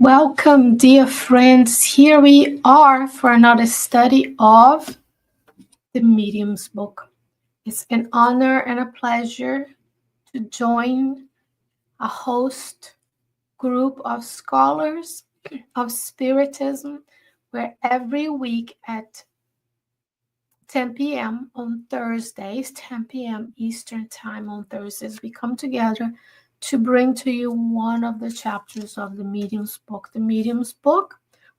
Welcome, dear friends. Here we are for another study of the Medium's book. It's an honor and a pleasure to join a host group of scholars of Spiritism, where every week at 10 p.m. on Thursdays, 10 p.m. Eastern Time on Thursdays, we come together to bring to you one of the chapters of the Medium's book. The Medium's book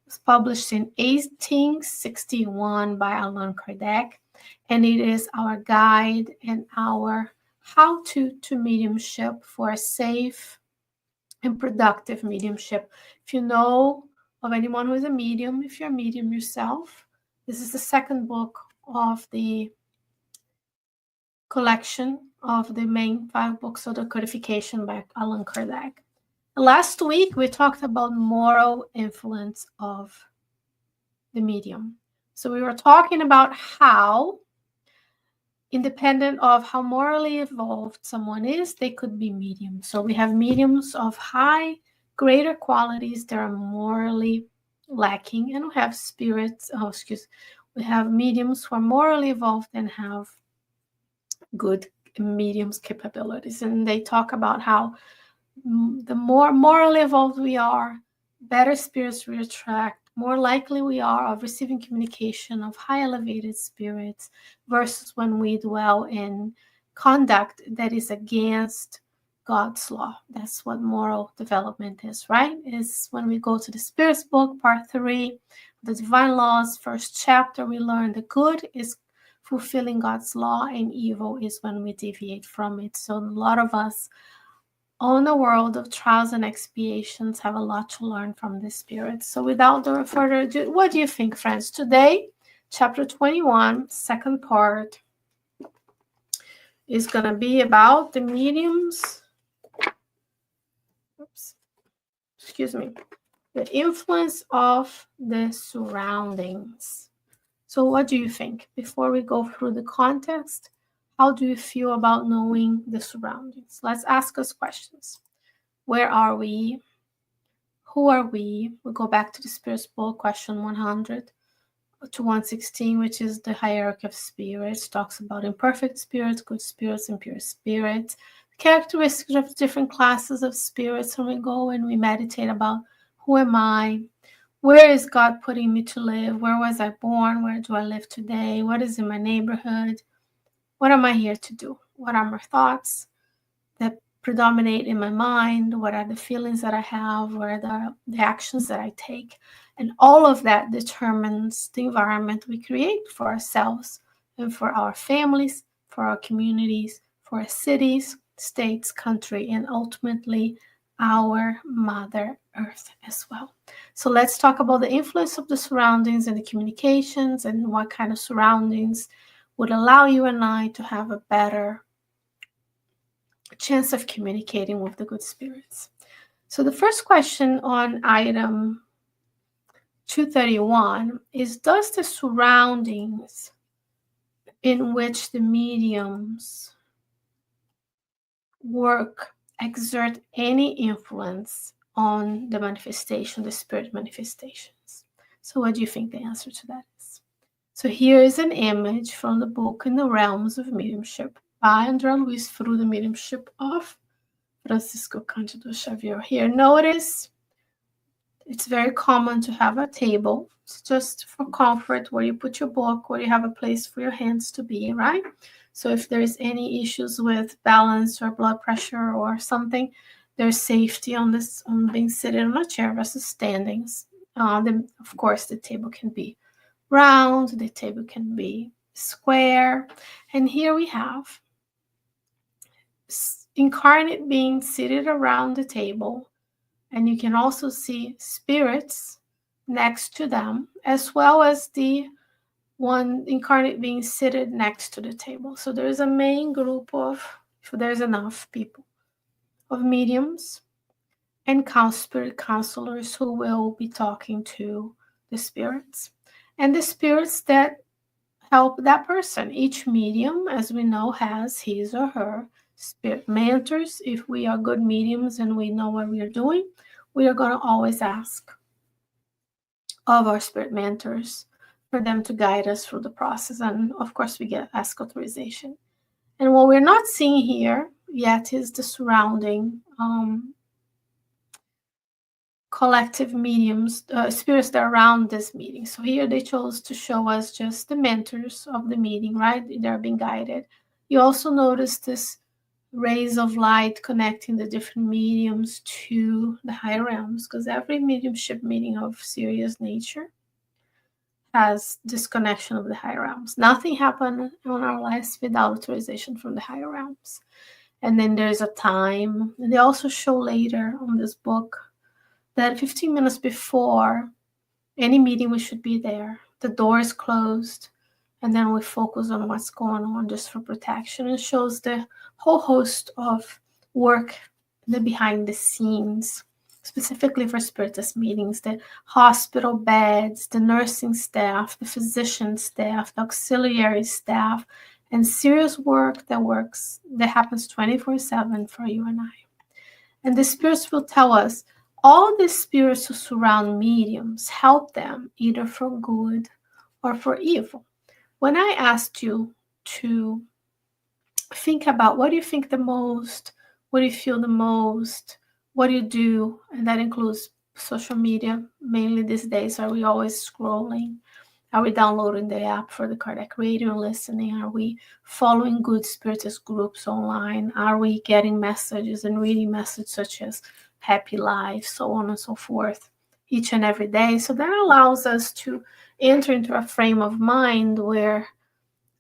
was published in 1861 by Allan Kardec, and it is our guide and our how-to mediumship for a safe and productive mediumship. If you know of anyone who is a medium, if you're a medium yourself, this is the second book of the collection of the main 5 books of the codification by Allan Kardec. Last week, we talked about moral influence of the medium. So we were talking about how, independent of how morally evolved someone is, they could be mediums. So we have mediums of greater qualities that are morally lacking, and we have we have mediums who are morally evolved and have good mediums capabilities. And they talk about how the more morally evolved we are, better spirits we attract, more likely we are of receiving communication of high elevated spirits versus when we dwell in conduct that is against God's law. That's what moral development is, right? Is when we go to the Spirit's book, part 3, the Divine Laws, first chapter, we learn the good is fulfilling God's law and evil is when we deviate from it. So a lot of us on the world of trials and expiations have a lot to learn from the Spirit. So without further ado, what do you think, friends? Today, chapter 21, second part, is going to be about the mediums. The influence of the surroundings. So what do you think? Before we go through the context, how do you feel about knowing the surroundings? Let's ask us questions. Where are we? Who are we? We'll go back to the Spirit's book, question 100 to 116, which is the hierarchy of spirits. Talks about imperfect spirits, good spirits, and pure spirits. Characteristics of different classes of spirits. When we go and we meditate about who am I? Where is God putting me to live? Where was I born? Where do I live today? What is in my neighborhood? What am I here to do? What are my thoughts that predominate in my mind? What are the feelings that I have? What are the actions that I take? And all of that determines the environment we create for ourselves and for our families, for our communities, for our cities, states, country, and ultimately our Mother Earth as well. So let's talk about the influence of the surroundings and the communications and what kind of surroundings would allow you and I to have a better chance of communicating with the good spirits. So the first question on item 231 is, does the surroundings in which the mediums work exert any influence on the manifestation, the spirit manifestations? So what do you think the answer to that is? So here is an image from the book In the Realms of Mediumship by André Luiz through the mediumship of Francisco Cândido Xavier. Here, notice it's very common to have a table. It's just for comfort where you put your book, where you have a place for your hands to be, right? So if there's any issues with balance or blood pressure or something, there's safety on being seated on a chair versus standings. Then, of course, the table can be round, the table can be square. And here we have incarnate beings seated around the table. And you can also see spirits next to them, as well as the one incarnate being seated next to the table. So there's a main group of, if there's enough people, of mediums and spirit counselors who will be talking to the spirits. And the spirits that help that person. Each medium, as we know, has his or her spirit mentors. If we are good mediums and we know what we are doing, we are going to always ask of our spirit mentors for them to guide us through the process. And of course, we ask authorization. And what we're not seeing here yet is the surrounding collective mediums, spirits that are around this meeting. So here they chose to show us just the mentors of the meeting, right? They're being guided. You also notice this rays of light connecting the different mediums to the higher realms, because every mediumship meeting of serious nature has this connection of the higher realms. Nothing happened in our lives without authorization from the higher realms. And then there's a time, and they also show later on this book that 15 minutes before any meeting, we should be there. The door is closed, and then we focus on what's going on just for protection. It shows the whole host of work the behind the scenes, specifically for spiritist meetings, the hospital beds, the nursing staff, the physician staff, the auxiliary staff, and serious work that happens 24/7 for you and I. And the spirits will tell us, all the spirits who surround mediums help them either for good or for evil. When I asked you to think about what do you think the most, what do you feel the most, what do you do, and that includes social media, mainly these days. Are we always scrolling? Are we downloading the app for the Kardec Radio and listening? Are we following good spiritist groups online? Are we getting messages and reading messages such as happy life, so on and so forth, each and every day? So that allows us to enter into a frame of mind where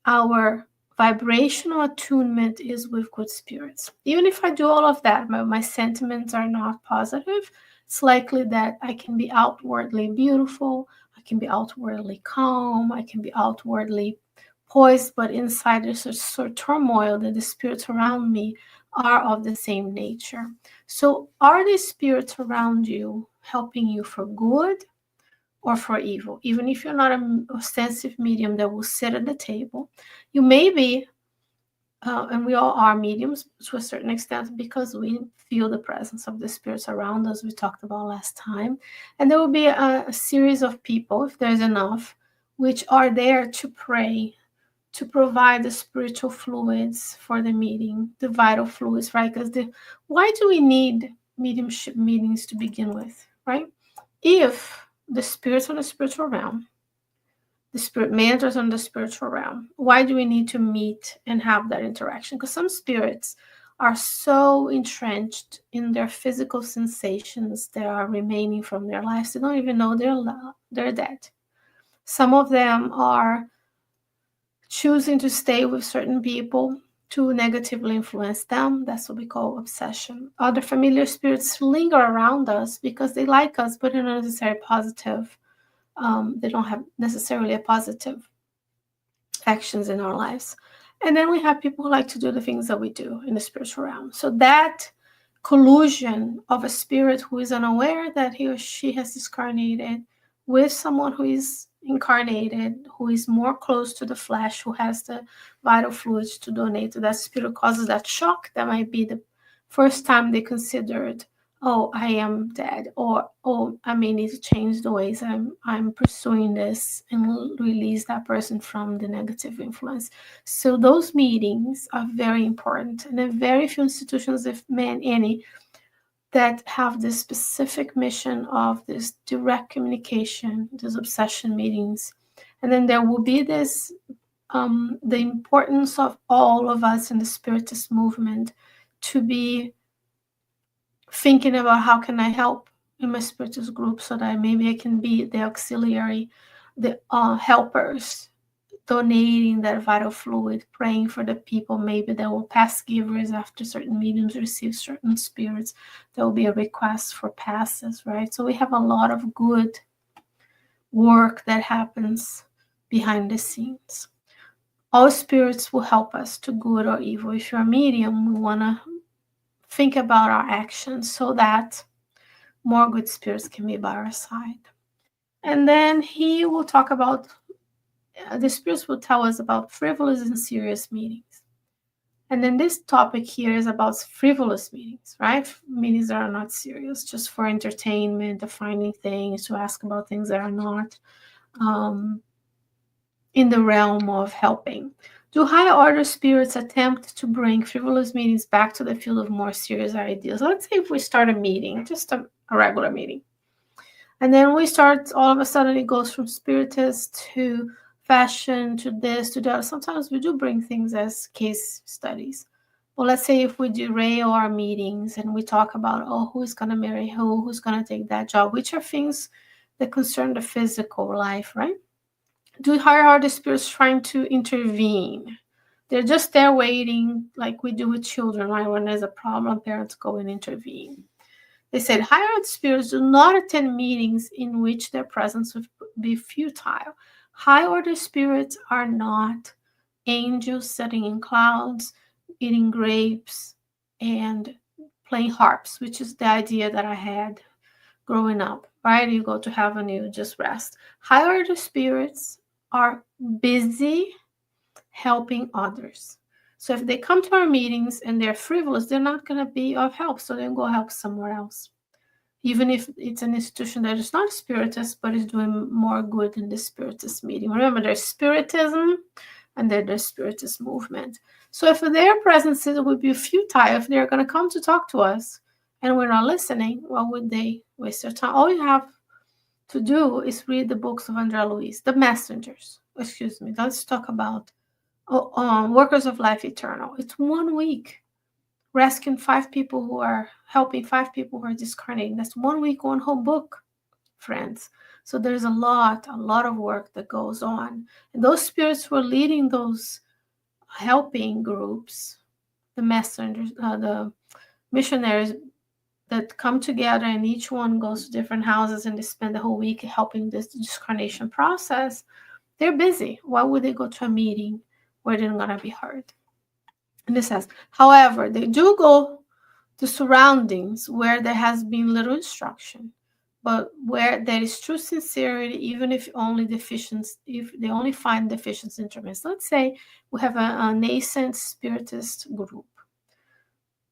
our vibrational attunement is with good spirits. Even if I do all of that, my sentiments are not positive, it's likely that I can be outwardly beautiful, I can be outwardly calm, I can be outwardly poised, but inside there's a sort of turmoil that the spirits around me are of the same nature. So are these spirits around you helping you for good or for evil? Even if you're not an ostensive medium that will sit at the table, you may be, and we all are mediums to a certain extent because we feel the presence of the spirits around us, we talked about last time. And there will be a series of people, if there's enough, which are there to pray, to provide the spiritual fluids for the meeting, the vital fluids, right? Because why do we need mediumship meetings to begin with, right? If the spirits on the spiritual realm, the spirit mentors on the spiritual realm, why do we need to meet and have that interaction? Because some spirits are so entrenched in their physical sensations that are remaining from their lives, they don't even know they're dead. Some of them are choosing to stay with certain people to negatively influence them. That's what we call obsession. Other familiar spirits linger around us because they like us, but they're not necessarily positive. They don't have necessarily a positive actions in our lives. And then we have people who like to do the things that we do in the spiritual realm. So that collusion of a spirit who is unaware that he or she has discarnated with someone who is incarnated, who is more close to the flesh, who has the vital fluids to donate to that spirit, causes that shock. That might be the first time they considered, oh, I am dead, or oh, I may need to change the ways I'm pursuing this and release that person from the negative influence. So those meetings are very important, and there are very few institutions, if any, that have this specific mission of this direct communication, these obsession meetings. And then there will be this, the importance of all of us in the spiritist movement to be thinking about how can I help in my spiritist group so that maybe I can be the auxiliary, the helpers, donating that vital fluid, praying for the people. Maybe there will pass givers after certain mediums receive certain spirits. There will be a request for passes, right? So we have a lot of good work that happens behind the scenes. All spirits will help us to good or evil. If you're a medium, we want to think about our actions so that more good spirits can be by our side. And then he will talk about, the spirits will tell us about frivolous and serious meetings. And then this topic here is about frivolous meetings, right? Meetings that are not serious, just for entertainment, of finding things, to ask about things that are not in the realm of helping. Do higher order spirits attempt to bring frivolous meetings back to the field of more serious ideas? Let's say if we start a meeting, just a regular meeting, and then we start, all of a sudden it goes from spiritist to fashion to this to that. Sometimes we do bring things as case studies. Well, let's say if we derail our meetings and we talk about, oh, who's going to marry who's going to take that job, which are things that concern the physical life, right? Do higher order spirits trying to intervene? They're just there waiting, like we do with children, right? When there's a problem, parents go and intervene. They said higher order spirits do not attend meetings in which their presence would be futile. High order spirits are not angels sitting in clouds, eating grapes, and playing harps, which is the idea that I had growing up, right? You go to heaven, you just rest. High order spirits are busy helping others. So if they come to our meetings and they're frivolous, they're not going to be of help. So then go help somewhere else. Even if it's an institution that is not spiritist, but is doing more good than the spiritist meeting. Remember, there's spiritism and then there's spiritist movement. So if their presence would be futile, if they're going to come to talk to us and we're not listening, why would they waste their time? All you have to do is read the books of Andrea Luiz, the messengers. Excuse me. Let's talk about Workers of Life Eternal. It's 1 week rescuing 5 people who are helping 5 people who are discarnating. That's 1 week, 1 whole book, friends. So there's a lot of work that goes on. And those spirits who are leading those helping groups, the messengers, the missionaries that come together, and each one goes to different houses and they spend the whole week helping this discarnation process, they're busy. Why would they go to a meeting where they're not going to be heard? And it says, however, they do go to surroundings where there has been little instruction, but where there is true sincerity, even if they only find deficient instruments. Let's say we have a nascent spiritist group.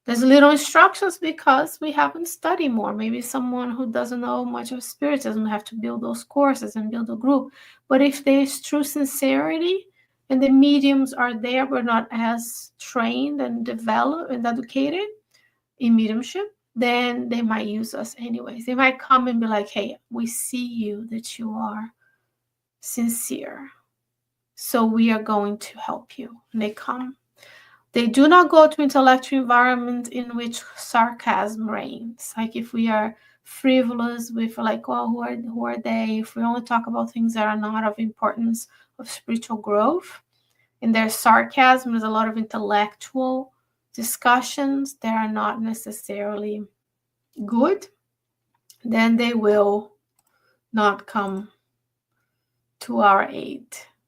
There's little instructions because we haven't studied more. Maybe someone who doesn't know much of spiritism have to build those courses and build a group. But if there's true sincerity and the mediums are there, but not as trained and developed and educated in mediumship, then they might use us anyways. They might come and be like, hey, we see you, that you are sincere, so we are going to help you. And they come. They do not go to intellectual environment in which sarcasm reigns. Like if we are frivolous with like, oh, who are they? If we only talk about things that are not of importance of spiritual growth, and there's sarcasm, there's a lot of intellectual discussions that are not necessarily good, then they will not come to our aid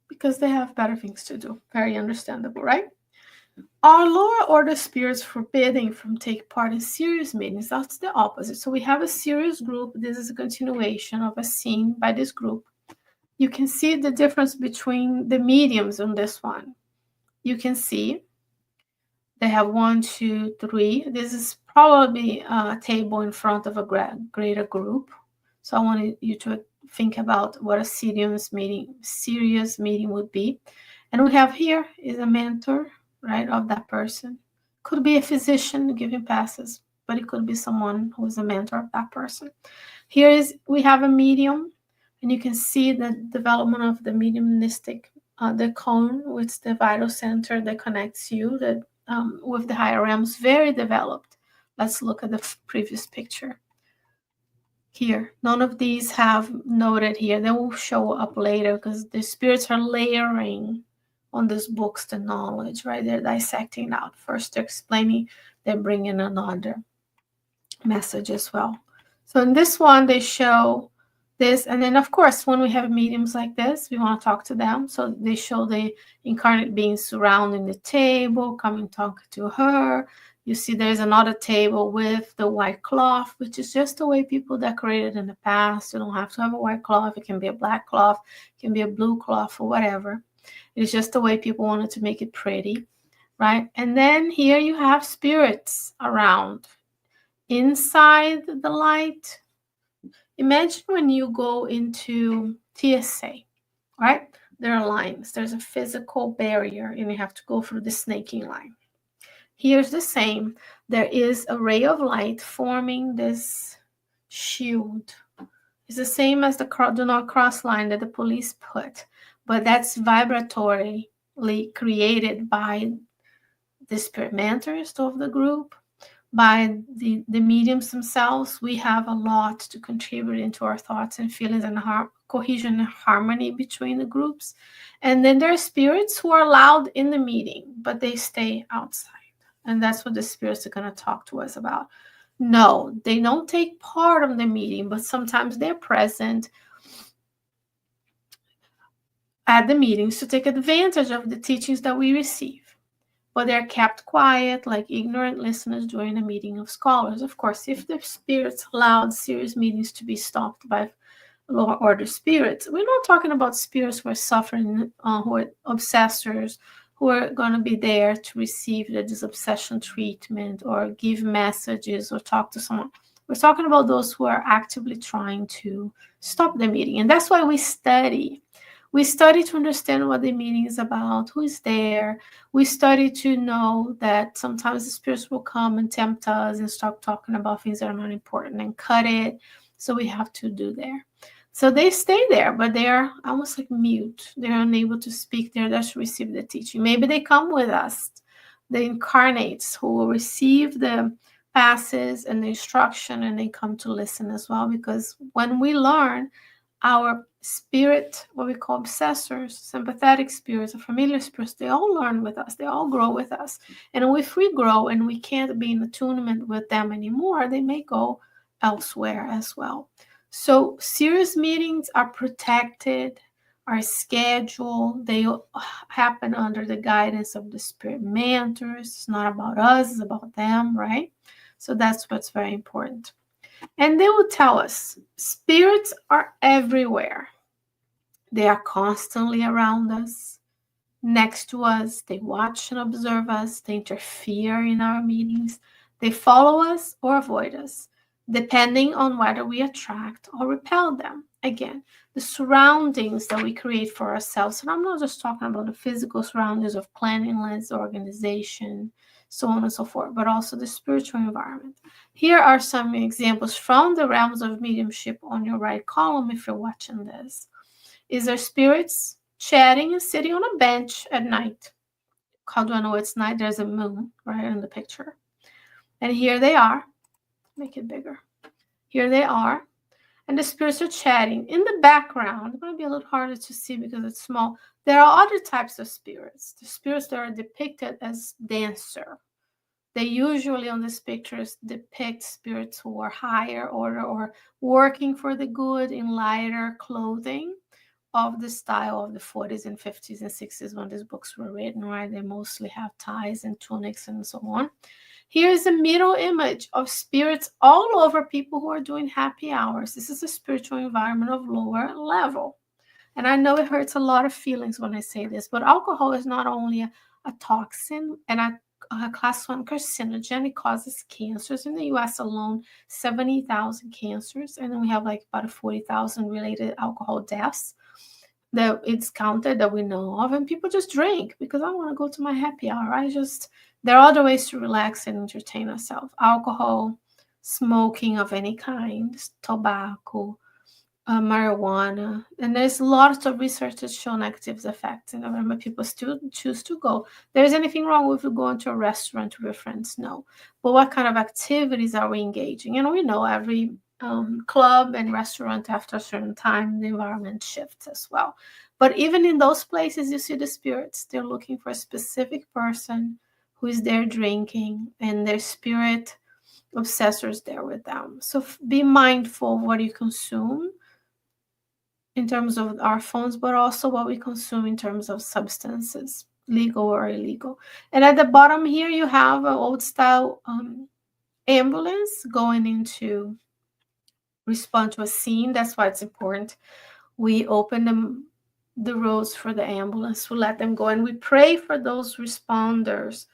because they have better things to do. Very understandable, right? Are lower order spirits forbidding from take part in serious meetings? That's the opposite. So we have a serious group. This is a continuation of a scene by this group. You can see the difference between the mediums on this one. You can see they have 1, 2, 3. This is probably a table in front of a greater group. So I wanted you to think about what a serious meeting would be. And we have here is a mentor, right, of that person. Could be a physician giving passes, but it could be someone who is a mentor of that person. We have a medium, and you can see the development of the mediumistic, the cone, which is the vital center that connects you with the higher realms, very developed. Let's look at the previous picture. Here, none of these have noted here. They will show up later because the spirits are layering on these books the knowledge, right? They're dissecting out. First they're explaining, they're bringing another message as well. So in this one, they show this. And then, of course, when we have mediums like this, we want to talk to them. So they show the incarnate beings surrounding the table, coming talk to her. You see there's another table with the white cloth, which is just the way people decorated in the past. You don't have to have a white cloth. It can be a black cloth. It can be a blue cloth or whatever. It's just the way people wanted to make it pretty. right? And then here you have spirits around. Inside the light, imagine when you go into TSA, right? There are lines. There's a physical barrier, and you have to go through the snaking line. Here's the same. There is a ray of light forming this shield. It's the same as the do not cross line that the police put, but that's vibratorily created by the spirit mentors of the group, by the mediums themselves. We have a lot to contribute into our thoughts and feelings and cohesion and harmony between the groups. And then there are spirits who are allowed in the meeting, but they stay outside. And that's what the spirits are going to talk to us about. No, they don't take part of the meeting, but sometimes they're present at the meetings to take advantage of the teachings that we receive. But they're kept quiet like ignorant listeners during a meeting of scholars. Of course, if the spirits allowed serious meetings to be stopped by lower order spirits, we're not talking about spirits who are suffering, who are obsessors, who are going to be there to receive the disobsession treatment or give messages or talk to someone. We're talking about those who are actively trying to stop the meeting. And that's why we study. We study to understand what the meeting is about, who is there. We study to know that sometimes the spirits will come and tempt us and start talking about things that are not important and cut it. So we have to do there. So they stay there, but they are almost like mute. They're unable to speak. They're there to receive the teaching. Maybe they come with us, the incarnates who will receive the passes and the instruction, and they come to listen as well. Because when we learn, our spirit, what we call obsessors, sympathetic spirits, or familiar spirits, they all learn with us. They all grow with us. And if we grow and we can't be in attunement with them anymore, they may go elsewhere as well. So serious meetings are protected, are scheduled. They happen under the guidance of the spirit mentors. It's not about us, it's about them, right? So that's what's very important. And they will tell us spirits are everywhere. They are constantly around us, next to us. They watch and observe us. They interfere in our meetings. They follow us or avoid us, depending on whether we attract or repel them. Again, the surroundings that we create for ourselves. And I'm not just talking about the physical surroundings of cleanliness, organization, so on and so forth, but also the spiritual environment. Here are some examples from the realms of mediumship on your right column if you're watching this. Is there spirits chatting and sitting on a bench at night? How do I know it's night? There's a moon right in the picture. And here they are. Make it bigger. Here they are. And the spirits are chatting. In the background, it might be a little harder to see because it's small. There are other types of spirits. The spirits that are depicted as dancer. They usually on these pictures depict spirits who are higher order or working for the good in lighter clothing of the style of the 40s and 50s and 60s when these books were written, right? They mostly have ties and tunics and so on. Here is a middle image of spirits all over people who are doing happy hours. This is a spiritual environment of lower level. And I know it hurts a lot of feelings when I say this, but alcohol is not only a toxin and a class 1 carcinogen. It causes cancers. In the US alone, 70,000 cancers. And then we have like about 40,000 related alcohol deaths that it's counted that we know of. And people just drink because I want to go to my happy hour. There are other ways to relax and entertain ourselves. Alcohol, smoking of any kind, tobacco, marijuana, and there's lots of research that show negative effects. And remember, people still choose to go. There's anything wrong with going to a restaurant with your friends? No. But what kind of activities are we engaging? And we know every club and restaurant after a certain time, the environment shifts as well. But even in those places, you see the spirits. They're looking for a specific person who is there drinking, and their spirit obsessors there with them. So be mindful of what you consume in terms of our phones, but also what we consume in terms of substances, legal or illegal. And at the bottom here, you have an old style ambulance going into respond to a scene. That's why it's important. We open the roads for the ambulance. We let them go, and we pray for those responders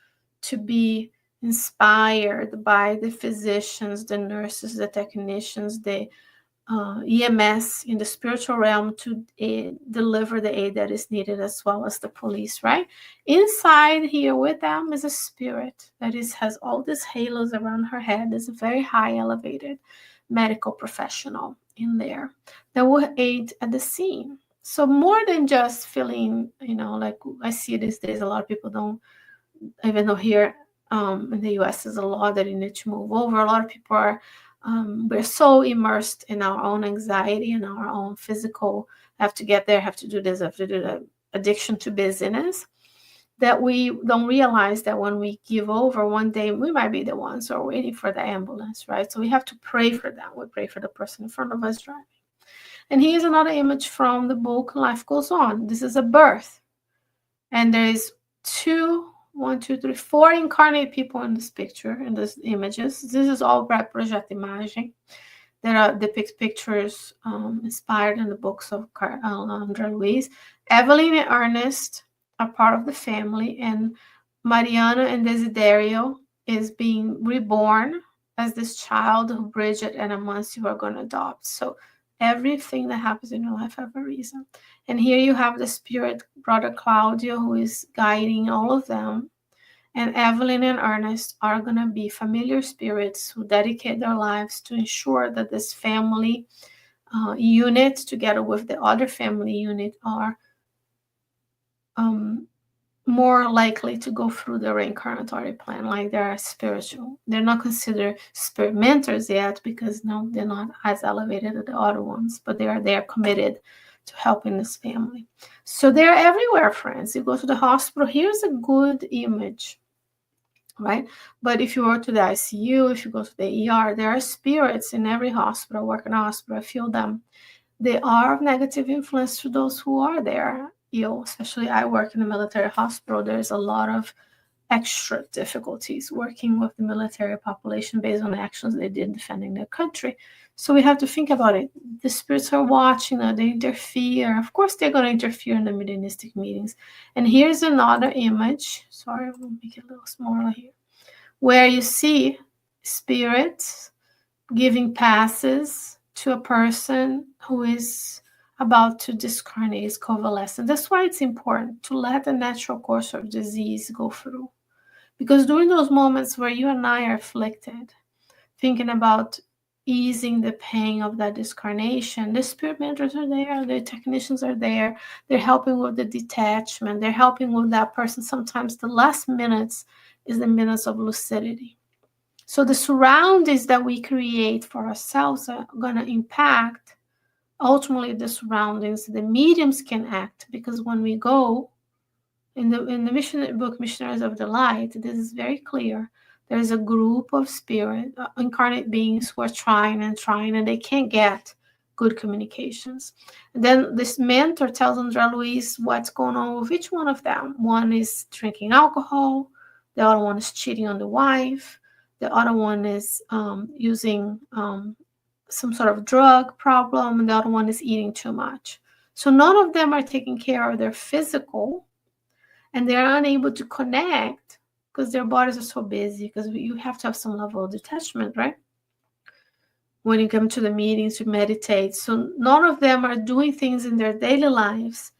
to be inspired by the physicians, the nurses, the technicians, the EMS in the spiritual realm to deliver the aid that is needed, as well as the police, right? Inside here with them is a spirit that has all these halos around her head. There's a very high elevated medical professional in there that will aid at the scene. So more than just feeling, like I see these days, a lot of people don't, even though here in the US is a law that you need to move over, a lot of people are, we're so immersed in our own anxiety and our own physical, have to get there, have to do this, have to do that, addiction to busyness, that we don't realize that when we give over, one day we might be the ones who are waiting for the ambulance, right? So we have to pray for them. We pray for the person in front of us driving. And here's another image from the book Life Goes On. This is a birth. And there is 4 incarnate people in this picture, in these images. This is all Projeto Imagem. There are depict pictures inspired in the books of André Luiz. Evelyn and Ernest are part of the family, and Mariana and Desiderio is being reborn as this child who Bridget and Amancio are going to adopt. So everything that happens in your life has a reason. And here you have the spirit, Brother Claudio, who is guiding all of them. And Evelyn and Ernest are going to be familiar spirits who dedicate their lives to ensure that this family unit, together with the other family unit, are more likely to go through the reincarnatory plan, like they are spiritual. They're not considered spirit mentors yet, because no, they're not as elevated as the other ones, but they are committed to helping this family. So they're everywhere, friends. You go to the hospital, here's a good image, right? But if you go to the ICU, if you go to the ER, there are spirits in every hospital. Work in a hospital, I feel them. They are of negative influence to those who are there ill. Especially I work in a military hospital. There's a lot of extra difficulties working with the military population based on the actions they did defending their country. So we have to think about it. The spirits are watching, they interfere. Of course, they're going to interfere in the mediumistic meetings. And here's another image. Sorry, we'll make it a little smaller here. Where you see spirits giving passes to a person who is about to discarnate, is convalescent. That's why it's important to let the natural course of disease go through. Because during those moments where you and I are afflicted, thinking about easing the pain of that discarnation, the spirit mentors are there, the technicians are there, they're helping with the detachment, they're helping with that person. Sometimes the last minutes is the minutes of lucidity. So the surroundings that we create for ourselves are going to impact ultimately the surroundings. The mediums can act, because when we go in the mission book Missionaries of the Light, this is very clear. There's a group of spirit incarnate beings who are trying, and they can't get good communications. And then this mentor tells André Luiz what's going on with each one of them. One is drinking alcohol, the other one is cheating on the wife, the other one is using some sort of drug problem, and the other one is eating too much. So none of them are taking care of their physical, and they're unable to connect because their bodies are so busy, because you have to have some level of detachment, right? When you come to the meetings, you meditate. So none of them are doing things in their daily lives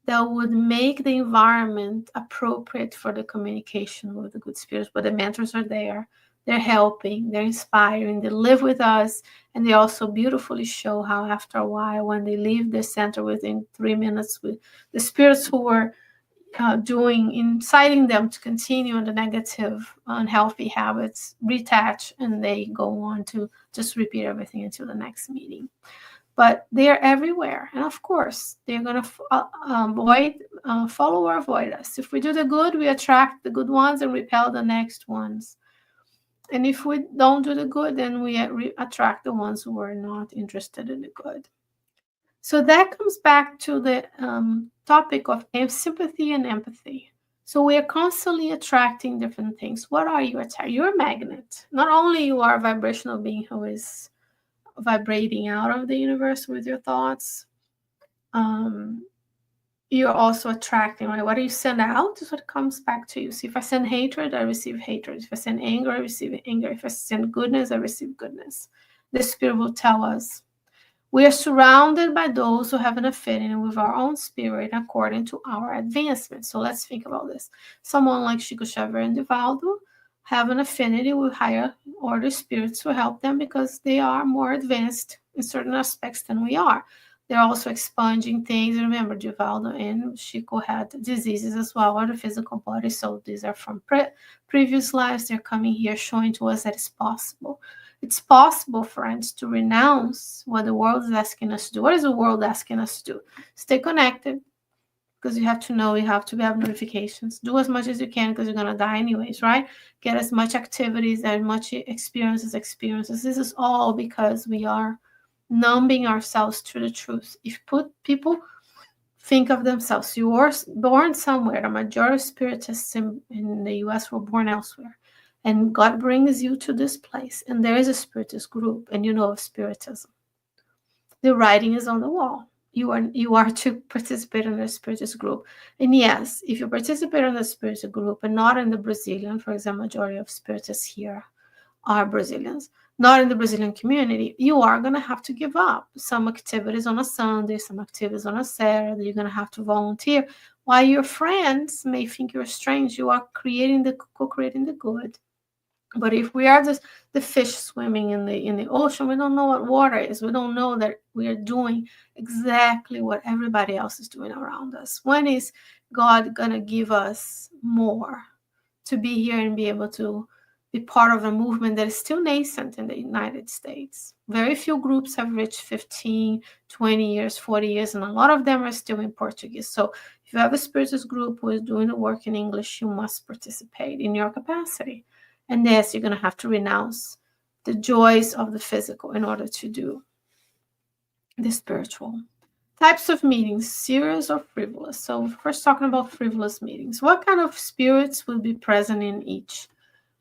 that would make the environment appropriate for the communication with the good spirits. But the mentors are there. They're helping, they're inspiring, they live with us, and they also beautifully show how after a while, when they leave the center within 3 minutes, with the spirits who were inciting them to continue on the negative, unhealthy habits, retach, and they go on to just repeat everything until the next meeting. But they are everywhere, and of course, they're going to follow or avoid us. If we do the good, we attract the good ones and repel the next ones. And if we don't do the good, then we attract the ones who are not interested in the good. So that comes back to the topic of sympathy and empathy. So we are constantly attracting different things. What are you attracting? You're a magnet. Not only you are a vibrational being who is vibrating out of the universe with your thoughts, you're also attracting, right? What you send out is what comes back to you. So if I send hatred, I receive hatred. If I send anger, I receive anger. If I send goodness, I receive goodness. The Spirit will tell us. We are surrounded by those who have an affinity with our own spirit according to our advancement. So let's think about this. Someone like Chico Xavier and Divaldo have an affinity with higher order spirits to help them because they are more advanced in certain aspects than we are. They're also expunging things. Remember, Divaldo and Chico had diseases as well on the physical body. So these are from previous lives. They're coming here showing to us that it's possible. It's possible, friends, to renounce what the world is asking us to do. What is the world asking us to do? Stay connected, because you have to know, you have to have notifications. Do as much as you can, because you're going to die anyways, right? Get as much activities and much experiences. This is all because we are numbing ourselves to the truth. If people think of themselves, you were born somewhere. The majority of spiritists in the US were born elsewhere. And God brings you to this place, and there is a spiritist group, and you know of spiritism. The writing is on the wall. You are to participate in a spiritist group. And yes, if you participate in the spiritist group and not in the Brazilian, for example, majority of spiritists here are Brazilians, not in the Brazilian community, you are going to have to give up some activities on a Sunday, some activities on a Saturday. You're going to have to volunteer. While your friends may think you're strange, you are co-creating the good. But if we are just the fish swimming in the ocean, we don't know what water is. We don't know that we are doing exactly what everybody else is doing around us. When is God going to give us more to be here and be able to be part of a movement that is still nascent in the United States? Very few groups have reached 15, 20 years, 40 years, and a lot of them are still in Portuguese. So if you have a spiritist group who is doing the work in English, you must participate in your capacity. And yes, you're going to have to renounce the joys of the physical in order to do the spiritual. Types of meetings, serious or frivolous. So we're first talking about frivolous meetings. What kind of spirits will be present in each?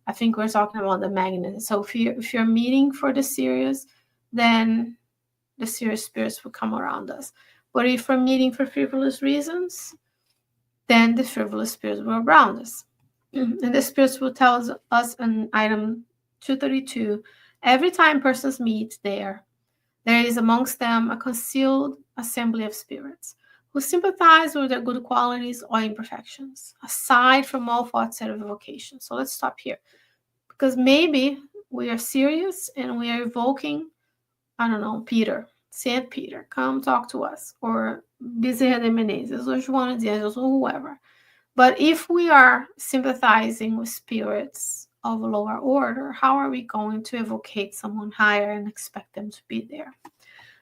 I think we're talking about the magnet. So if you're meeting for the serious, then the serious spirits will come around us. But if we're meeting for frivolous reasons, then the frivolous spirits will around us. And the spirits will tell us in item 232, every time persons meet there is amongst them a concealed assembly of spirits who sympathize with their good qualities or imperfections, aside from all thoughts of evocation. So let's stop here, because maybe we are serious and we are evoking, I don't know, Peter, Saint Peter, come talk to us, or Bezerra de Menezes, or Joana de Anjos, or whoever. But if we are sympathizing with spirits of a lower order, how are we going to evocate someone higher and expect them to be there?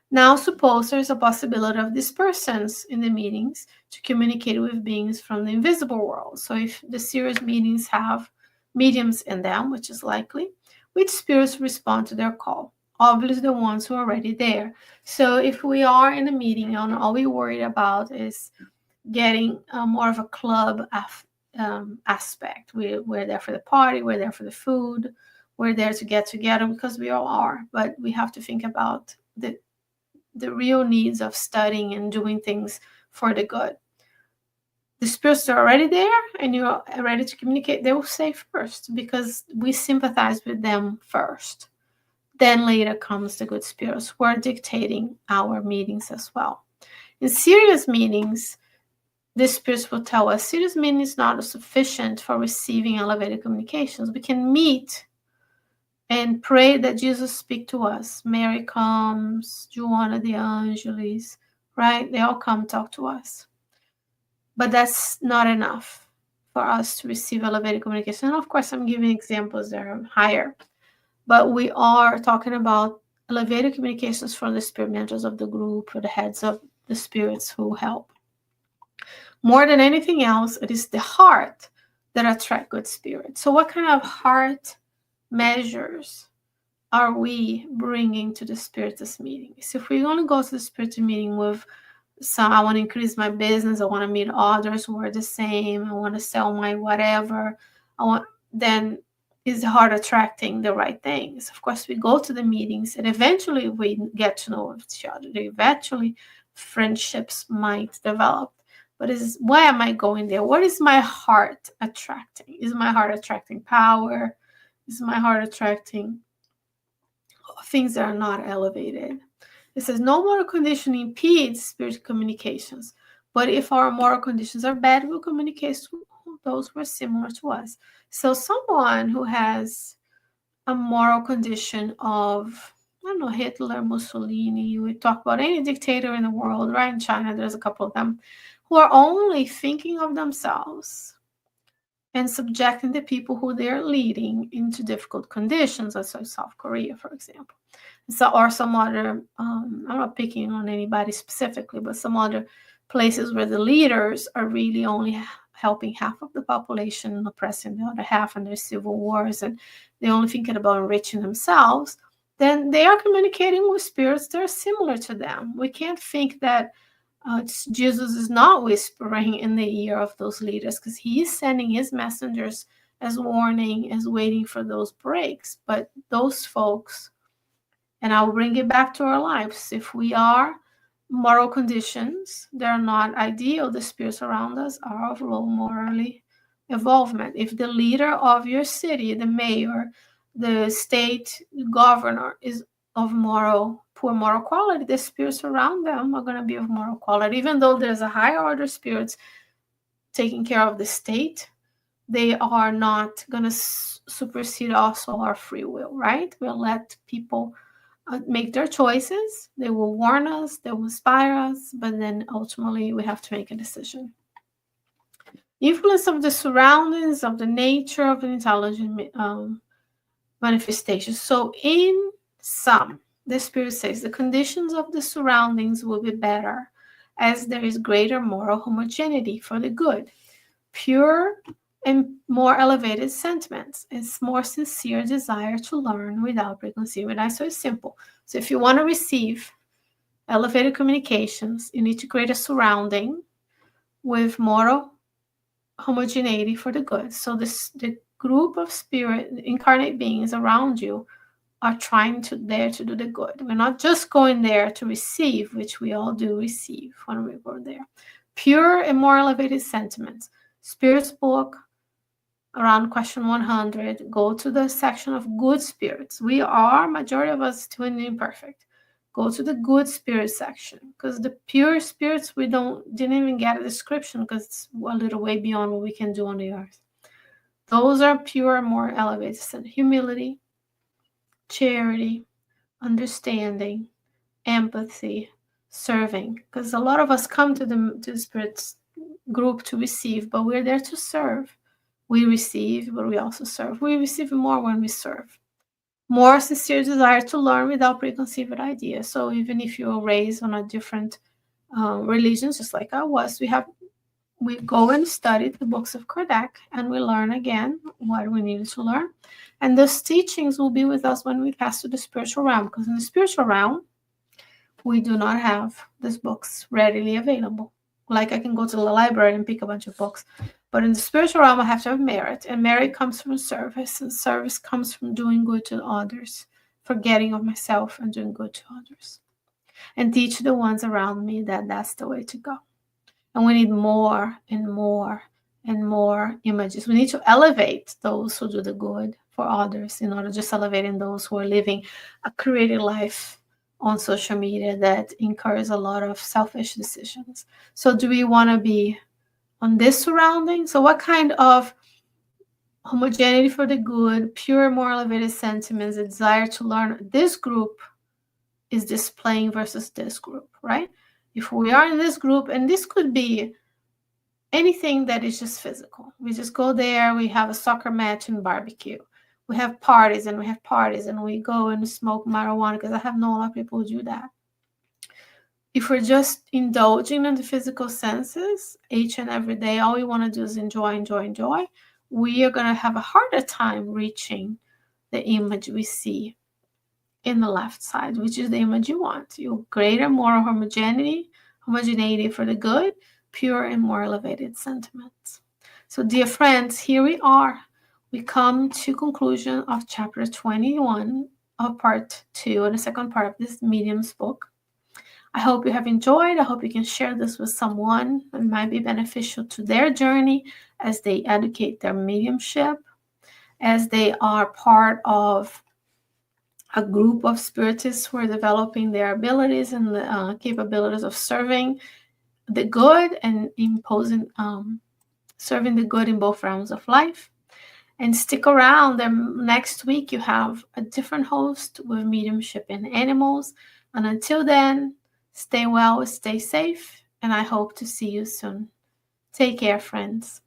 Now, suppose there's a possibility of these persons in the meetings to communicate with beings from the invisible world. So if the serious meetings have mediums in them, which is likely, which spirits respond to their call? Obviously, the ones who are already there. So if we are in a meeting and all we're worried about is getting more of a club aspect. We're there for the party, we're there for the food, we're there to get together, because we all are. But we have to think about the real needs of studying and doing things for the good. The spirits are already there and you're ready to communicate, they will say first, because we sympathize with them first. Then later comes the good spirits who are dictating our meetings as well. In serious meetings, the spirits will tell us serious meaning is not sufficient for receiving elevated communications. We can meet and pray that Jesus speak to us. Mary comes, Joana de Angelis, right? They all come talk to us. But that's not enough for us to receive elevated communication. And of course, I'm giving examples that are higher. But we are talking about elevated communications from the spirit mentors of the group, or the heads of the spirits who help. More than anything else, it is the heart that attracts good spirits. So what kind of heart measures are we bringing to the spiritist meetings? If we're going to go to the spiritist meeting with some, I want to increase my business, I want to meet others who are the same, I want to sell my whatever, then is the heart attracting the right things? Of course, we go to the meetings and eventually we get to know each other. Eventually, friendships might develop. but why am I going there? What is my heart attracting? Is my heart attracting power? Is my heart attracting things that are not elevated? It says no moral condition impedes spiritual communications, but if our moral conditions are bad, we'll communicate to those who are similar to us. So someone who has a moral condition of, I don't know, Hitler, Mussolini, we talk about any dictator in the world, right? In China, there's a couple of them, who are only thinking of themselves and subjecting the people who they're leading into difficult conditions, as South Korea, for example. So, or some other, I'm not picking on anybody specifically, but some other places where the leaders are really only helping half of the population and oppressing the other half, and there's civil wars, and they're only thinking about enriching themselves, then they are communicating with spirits that are similar to them. We can't think that Jesus is not whispering in the ear of those leaders, because he is sending his messengers as warning, as waiting for those breaks. But those folks, and I'll bring it back to our lives, if we are moral conditions, they're not ideal, the spirits around us are of low morally involvement. If the leader of your city, the mayor, the state governor is of poor moral quality, the spirits around them are going to be of moral quality. Even though there's a higher order spirits taking care of the state, they are not going to supersede also our free will, right? We'll let people make their choices. They will warn us, they will inspire us, but then ultimately we have to make a decision. Influence of the surroundings, of the nature of an intelligent manifestation. So in sum, the Spirit says the conditions of the surroundings will be better as there is greater moral homogeneity for the good, pure and more elevated sentiments. It's more sincere desire to learn without preconceived ideas. So it's simple. So if you want to receive elevated communications, you need to create a surrounding with moral homogeneity for the good. So the group of spirit incarnate beings around you are trying to there to do the good. We're not just going there to receive, which we all do receive when we go there. Pure and more elevated sentiments. Spirit's book, around question 100, go to the section of good spirits. We are, majority of us, twin imperfect. Go to the good spirit section, because the pure spirits, we didn't even get a description, because it's a little way beyond what we can do on the earth. Those are pure, more elevated. Humility, charity, understanding, empathy, serving. Because a lot of us come to the spirit's group to receive, but we're there to serve. We receive, but we also serve. We receive more when we serve. More sincere desire to learn without preconceived ideas. So even if you were raised on a different religions, just like I was, we go and study the books of Kardec, and we learn again what we needed to learn. And those teachings will be with us when we pass to the spiritual realm, because in the spiritual realm, we do not have these books readily available. Like I can go to the library and pick a bunch of books. But in the spiritual realm, I have to have merit. And merit comes from service. And service comes from doing good to others, forgetting of myself and doing good to others. And teach the ones around me that that's the way to go. And we need more and more and more images. We need to elevate those who do the good for others in order to just elevating those who are living a creative life on social media that incurs a lot of selfish decisions. So do we want to be on this surrounding? So what kind of homogeneity for the good, pure, more elevated sentiments, a desire to learn this group is displaying versus this group, right? If we are in this group, and this could be anything that is just physical. We just go there, we have a soccer match and barbecue. We have parties and we go and smoke marijuana, because I have known a lot of people who do that. If we're just indulging in the physical senses each and every day, all we want to do is enjoy, we are going to have a harder time reaching the image we see in the left side, which is the image you want. You greater moral homogeneity for the good, pure and more elevated sentiments. So dear friends, here we are. We come to conclusion of chapter 21 of part 2 and the second part of this medium's book. I hope you have enjoyed. I hope you can share this with someone who might be beneficial to their journey as they educate their mediumship, as they are part of a group of spiritists who are developing their abilities and the capabilities of serving the good and serving the good in both realms of life. And stick around. Next week, you have a different host with mediumship and animals. And until then, stay well, stay safe, and I hope to see you soon. Take care, friends.